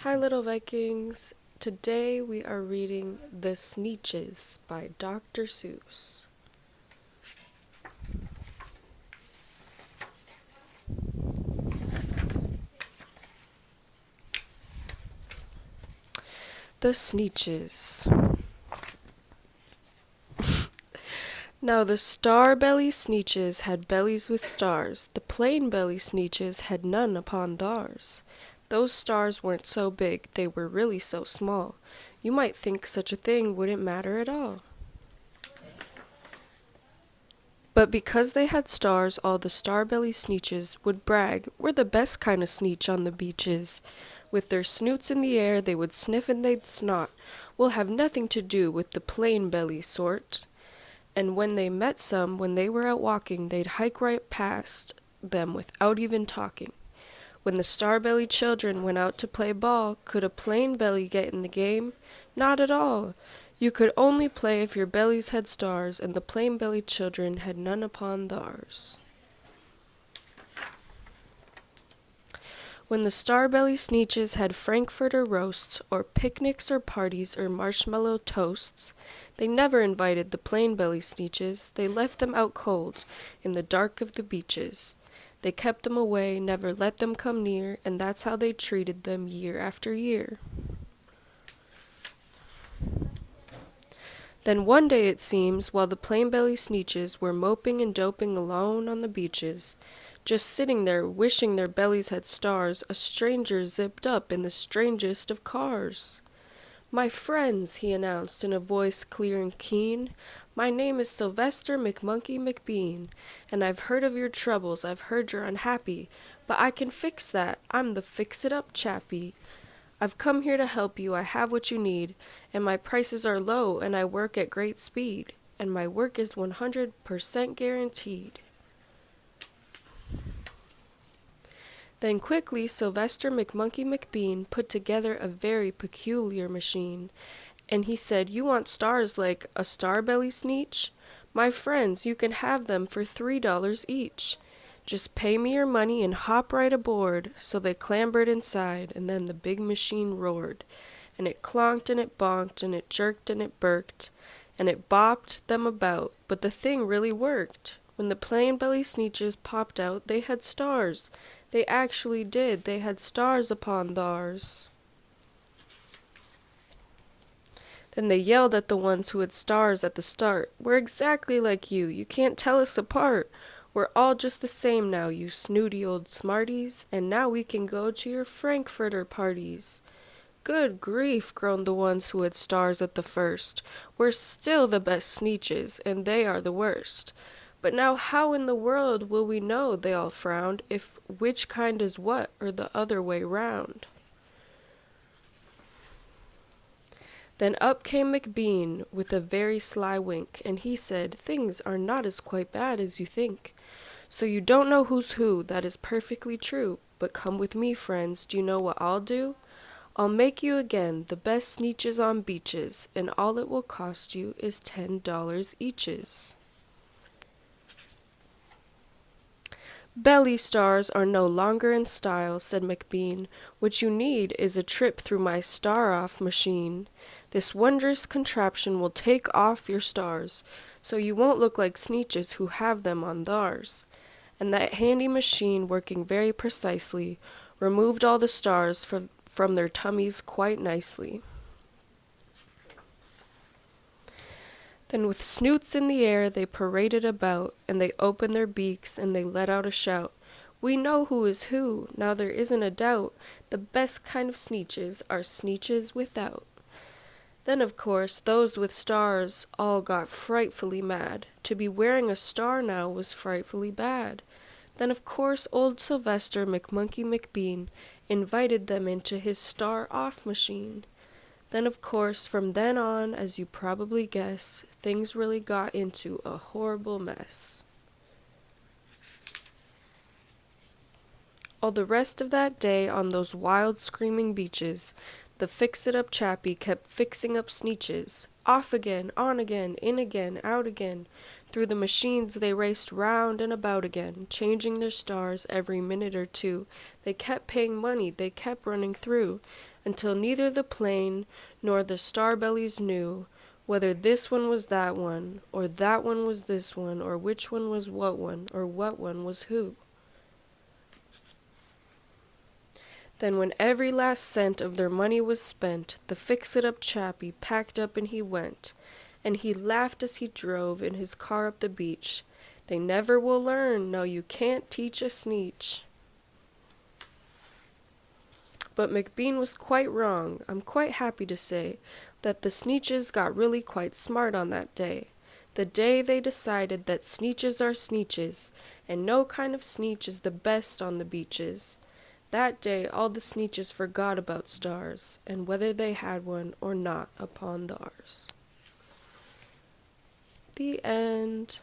Hi, little Vikings. Today we are reading The Sneetches by Dr. Seuss. The Sneetches. Now the star-belly Sneetches had bellies with stars. The plain-belly Sneetches had none upon theirs. Those stars weren't so big, they were really so small. You might think such a thing wouldn't matter at all. But because they had stars, all the star-belly Sneetches would brag, "We're the best kind of Sneetch on the beaches." With their snoots in the air, they would sniff and they'd snot. "We'll have nothing to do with the plain-belly sort." And when they met some, when they were out walking, they'd hike right past them without even talking. When the star-belly children went out to play ball, could a plain belly get in the game? Not at all. You could only play if your bellies had stars, and the plain-bellied children had none upon theirs. When the star-belly Sneetches had frankfurter roasts, or picnics or parties or marshmallow toasts, they never invited the plain-belly Sneetches. They left them out cold, in the dark of the beaches. They kept them away, never let them come near, and that's how they treated them year after year. Then one day, it seems, while the plain-belly Sneetches were moping and doping alone on the beaches, just sitting there wishing their bellies had stars, a stranger zipped up in the strangest of cars. "My friends," he announced in a voice clear and keen, "my name is Sylvester McMonkey McBean, and I've heard of your troubles, I've heard you're unhappy, but I can fix that, I'm the fix-it-up chappie. I've come here to help you, I have what you need, and my prices are low, and I work at great speed, and my work is 100% guaranteed." Then quickly Sylvester McMonkey McBean put together a very peculiar machine, and he said, "You want stars like a star-belly Sneetch? My friends, you can have them for $3 each. Just pay me your money and hop right aboard." So they clambered inside, and then the big machine roared, and it clonked and it bonked, and it jerked and it burked, and it bopped them about, but the thing really worked. When the plain-belly Sneetches popped out, they had stars. They actually did. They had stars upon theirs. Then they yelled at the ones who had stars at the start. "We're exactly like you. You can't tell us apart. We're all just the same now, you snooty old smarties, and now we can go to your frankfurter parties." "Good grief," groaned the ones who had stars at the first. "We're still the best Sneetches, and they are the worst. But now how in the world will we know," they all frowned, "if which kind is what, or the other way round?" Then up came McBean with a very sly wink, and he said, "Things are not as quite bad as you think. So you don't know who's who, that is perfectly true. But come with me, friends, do you know what I'll do? I'll make you again the best Sneetches on beaches, and all it will cost you is $10 eaches." "Belly stars are no longer in style," said McBean. "What you need is a trip through my star-off machine. This wondrous contraption will take off your stars, so you won't look like Sneetches who have them on theirs." And that handy machine, working very precisely, removed all the stars from their tummies quite nicely. Then with snoots in the air they paraded about, and they opened their beaks and they let out a shout, "We know who is who, now there isn't a doubt. The best kind of Sneetches are Sneetches without." Then of course those with stars all got frightfully mad. To be wearing a star now was frightfully bad. Then of course old Sylvester McMonkey McBean invited them into his star-off machine. Then of course from then on, as you probably guess, things really got into a horrible mess. All the rest of that day on those wild screaming beaches, the fix-it-up chappie kept fixing up Sneetches. Off again, on again, in again, out again. Through the machines they raced round and about again, changing their stars every minute or two. They kept paying money, they kept running through. until neither the plane nor the starbellies knew whether this one was that one, or that one was this one, or which one was what one, or what one was who. Then when every last cent of their money was spent, the fix-it-up chappie packed up and he went, and he laughed as he drove in his car up the beach. They never will learn, no, you can't teach a Sneetch. But McBean was quite wrong. I'm quite happy to say that the Sneetches got really quite smart on that day. The day they decided that Sneetches are Sneetches, and no kind of Sneetch is the best on the beaches. That day all the Sneetches forgot about stars, and whether they had one or not upon theirs. The end.